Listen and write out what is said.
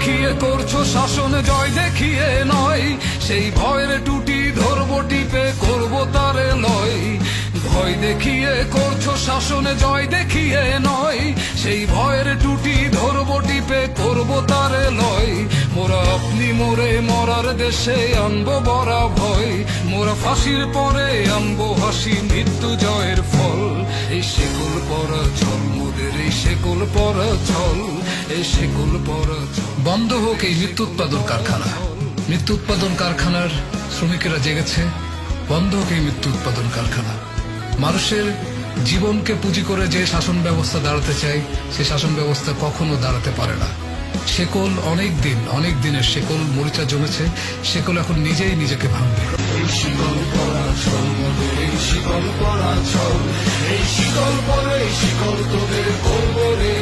দেখিয়ে করছো শাসন, জয় দেখিয়ে নয়। সেই ভয়ের টুটি ধরবো টিপে, করবো তারে লয়। ভয় দেখিয়ে করছো শাসন, জয় দেখিয়ে নয়। সেই ভয়ের টুটি ধরবো টিপে, করবো তারে লয়। মোরা আপনি মোরে মরার দেশে আনবো বড়া ভয়। মোরা ফাঁসির পরে আনবো হাসি, মৃত্যু জয়ের ফল। এই শেকল পরা চল মোদের, এই শেকল পরা চল, এই শেকল পরা চল। বন্ধ হোক এই মৃত্যু উৎপাদন কারখানা। মৃত্যু উৎপাদন কারখানার শ্রমিকেরা জেগেছে। বন্ধ হোক এই মৃত্যু উৎপাদন কারখানা। মানুষের জীবনকে পুঁজি করে যে শাসন ব্যবস্থা দাঁড়াতে চায়, সে শাসন ব্যবস্থা কখনো দাঁড়াতে পারে না। শেকল অনেক দিনের শেকল মরিচা জমেছে। শেকল এখন নিজেই নিজেকে ভাঙবে। এই শিকল পরা চল মোদের, এই শিকল পরা চল, এই শিকল পরে শিকল তোদের করবো রে।